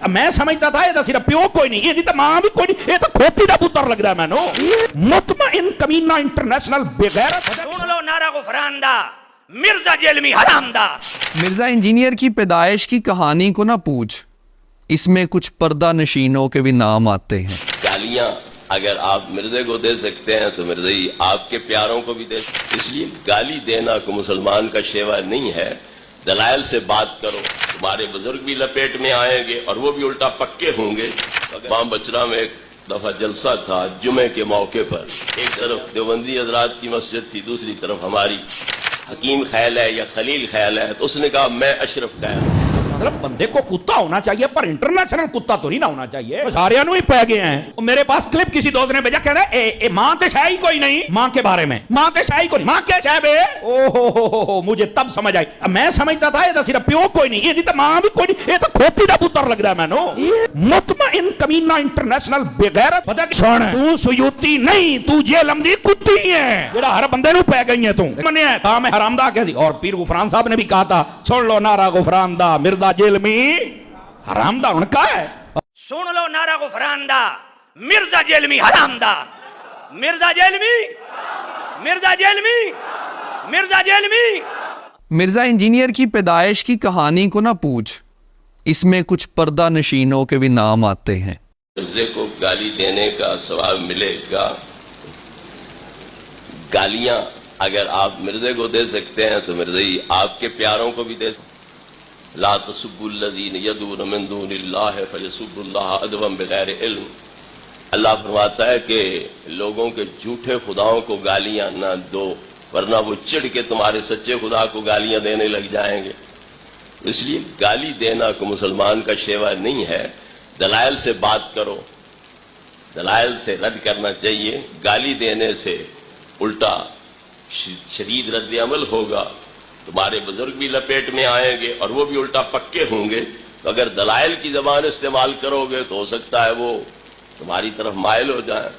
میں سمجھتا تھا یہ صرف پیو کوئی نہیں، یہ تو ماں بھی کوئی نہیں، یہ تو کھوتی دا پتر لگ رہا ہے مینوں۔ مطمئن کمینہ انٹرنیشنل بغیرت۔ سن لو نعرہ غفران دا، مرزا جیلمی حرام دا۔ مرزا انجینئر کی پیدائش کی کہانی کو نہ پوچھ، اس میں کچھ پردہ نشینوں کے بھی نام آتے ہیں۔ گالیاں اگر آپ مرزے کو دے سکتے ہیں تو مرزا ہی آپ کے پیاروں کو بھی دے سکتے ہیں۔ اس لیے گالی دینا کو مسلمان کا شیوا نہیں ہے، دلائل سے بات کرو۔ تمہارے بزرگ بھی لپیٹ میں آئیں گے اور وہ بھی الٹا پکے ہوں گے۔ امام بچرا میں ایک دفعہ جلسہ تھا جمعے کے موقع پر، ایک طرف دیوبندی حضرات کی مسجد تھی، دوسری طرف ہماری۔ حکیم خیال ہے یا خلیل خیال ہے، تو اس نے کہا میں اشرف خیال ہوں۔ مطلب بندے کو کتا ہونا چاہیے پر انٹرنیشنل کتا تو نہیں نہ ہونا چاہیے۔ سارے انو ہی پہ گئے ہیں۔ میرے پاس کلپ کسی دوست نے بھیجا، کہہ رہا ہے اے ماں تے شاہی کوئی نہیں ماں کے بارے میں، ماں تے شاہی کوئی نہیں، ماں کیا شاہ بے؟ او ہو مجھے تب سمجھ آئی۔ میں سمجھتا تھا یہ تو صرف پیو کوئی نہیں، یہ تو ماں بھی کوئی نہیں، یہ تو کھوتی دا پتر لگ رہا ہے مینوں۔ مطمئن کمینہ انٹرنیشنل بغیرت۔ پتہ کہ سن تو سیوتی نہیں، تو جیلم دی کتی ہے جڑا ہر بندے نو پہ گئی ہے تو مننے ہے تا میں حرام دا کہہ دی۔ اور پیر غفران صاحب نے بھی کہا تھا، سن لو نعرہ غفران دا، مرزا جیلمی حرام دا ان کا ہے۔ سن لو نعرہ غفران دا، مرزا جیلمی حرام دا۔ مرزا جیلمی، مرزا جیلمی، مرزا جیلمی۔ مرزا انجینئر کی پیدائش کی کہانی کو نہ پوچھ، اس میں کچھ پردہ نشینوں کے بھی نام آتے ہیں۔ مرزے کو گالی دینے کا ثواب ملے گا۔ گالیاں اگر آپ مرزے کو دے سکتے ہیں تو مرزا ہی آپ کے پیاروں کو بھی دے سکتے ہیں۔ لا تسبوا الذین یدعون من دون اللہ فیسبوا اللہ عدوا بغیر علم۔ اللہ فرماتا ہے کہ لوگوں کے جھوٹے خداؤں کو گالیاں نہ دو، ورنہ وہ چڑھ کے تمہارے سچے خدا کو گالیاں دینے لگ جائیں گے۔ اس لیے گالی دینا کو مسلمان کا شیوا نہیں ہے، دلائل سے بات کرو، دلائل سے رد کرنا چاہیے۔ گالی دینے سے الٹا شدید رد عمل ہوگا، تمہارے بزرگ بھی لپیٹ میں آئیں گے اور وہ بھی الٹا پکے ہوں گے۔ تو اگر دلائل کی زبان استعمال کرو گے تو ہو سکتا ہے وہ تمہاری طرف مائل ہو جائیں۔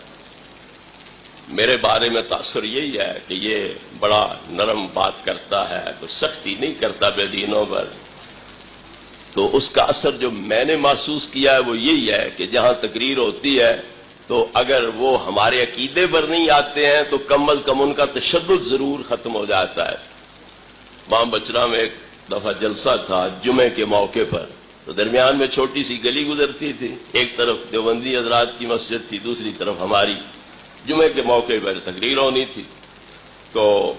میرے بارے میں تاثر یہی ہے کہ یہ بڑا نرم بات کرتا ہے، کوئی سختی نہیں کرتا بے دینوں پر۔ تو اس کا اثر جو میں نے محسوس کیا ہے وہ یہی ہے کہ جہاں تقریر ہوتی ہے تو اگر وہ ہمارے عقیدے پر نہیں آتے ہیں تو کم از کم ان کا تشدد ضرور ختم ہو جاتا ہے۔ امام بچرا میں ایک دفعہ جلسہ تھا جمعے کے موقع پر، تو درمیان میں چھوٹی سی گلی گزرتی تھی، ایک طرف دیوبندی حضرات کی مسجد تھی، دوسری طرف ہماری۔ جمعے کے موقع پر تقریر ہونی تھی، تو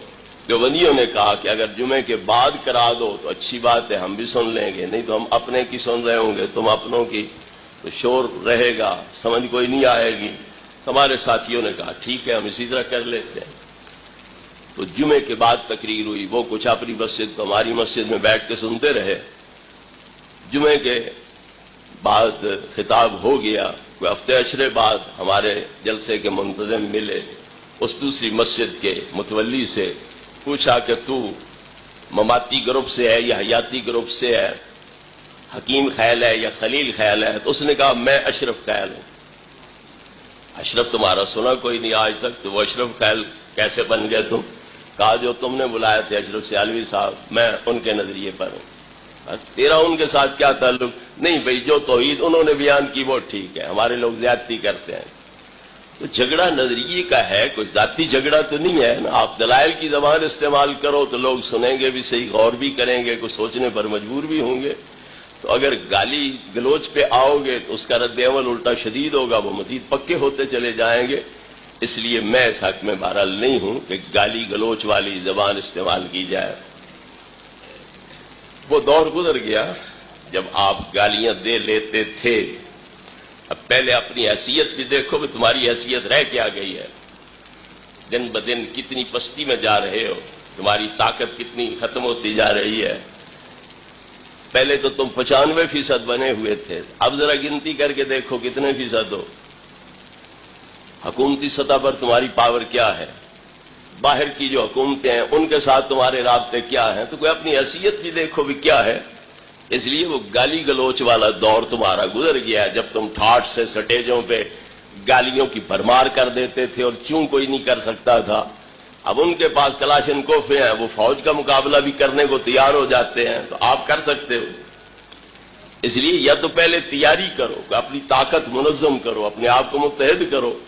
دیوبندیوں نے کہا کہ اگر جمعے کے بعد کرا دو تو اچھی بات ہے، ہم بھی سن لیں گے، نہیں تو ہم اپنے کی سن رہے ہوں گے، تم اپنوں کی، تو شور رہے گا، سمجھ کوئی نہیں آئے گی۔ ہمارے ساتھیوں نے کہا ٹھیک ہے ہم اسی طرح کر لیتے ہیں۔ تو جمعے کے بعد تقریر ہوئی، وہ کچھ اپنی مسجد تو ہماری مسجد میں بیٹھ کے سنتے رہے۔ جمعے کے بعد خطاب ہو گیا، کوئی ہفتے اشرے بعد ہمارے جلسے کے منتظم ملے، اس دوسری مسجد کے متولی سے پوچھا کہ تو مماتی گروپ سے ہے یا حیاتی گروپ سے ہے، حکیم خیال ہے یا خلیل خیال ہے؟ تو اس نے کہا میں اشرف خیال ہوں۔ اشرف تمہارا سنا کوئی نہیں آج تک، تو وہ اشرف خیال کیسے بن گئے تم؟ کہا جو تم نے بلایا تھے اشرف سیالوی صاحب، میں ان کے نظریے پر ہوں۔ تیرا ان کے ساتھ کیا تعلق؟ نہیں بھئی جو توحید انہوں نے بیان کی وہ ٹھیک ہے، ہمارے لوگ زیادتی کرتے ہیں۔ تو جھگڑا نظریے کا ہے، کوئی ذاتی جھگڑا تو نہیں ہے نا۔ آپ دلائل کی زبان استعمال کرو تو لوگ سنیں گے بھی صحیح، غور بھی کریں گے، کچھ سوچنے پر مجبور بھی ہوں گے۔ تو اگر گالی گلوچ پہ آؤ گے تو اس کا رد عمل الٹا شدید ہوگا، وہ مزید پکے ہوتے چلے جائیں گے۔ اس لیے میں اس حق میں بہرحال نہیں ہوں کہ گالی گلوچ والی زبان استعمال کی جائے۔ وہ دور گزر گیا جب آپ گالیاں دے لیتے تھے۔ اب پہلے اپنی حیثیت بھی دیکھو کہ تمہاری حیثیت رہ کیا گئی ہے، دن بدن کتنی پستی میں جا رہے ہو، تمہاری طاقت کتنی ختم ہوتی جا رہی ہے۔ پہلے تو تم 95% بنے ہوئے تھے، اب ذرا گنتی کر کے دیکھو کتنے فیصد ہو۔ حکومتی سطح پر تمہاری پاور کیا ہے، باہر کی جو حکومتیں ہیں ان کے ساتھ تمہارے رابطے کیا ہیں، تو کوئی اپنی حیثیت بھی دیکھو بھی کیا ہے۔ اس لیے وہ گالی گلوچ والا دور تمہارا گزر گیا ہے، جب تم ٹھاٹ سے سٹیجوں پہ گالیوں کی بھرمار کر دیتے تھے اور چوں کوئی نہیں کر سکتا تھا۔ اب ان کے پاس کلاشنکوف ہیں، وہ فوج کا مقابلہ بھی کرنے کو تیار ہو جاتے ہیں، تو آپ کر سکتے ہو۔ اس لیے یا تو پہلے تیاری کرو، اپنی طاقت منظم کرو، اپنے آپ کو متحد کرو،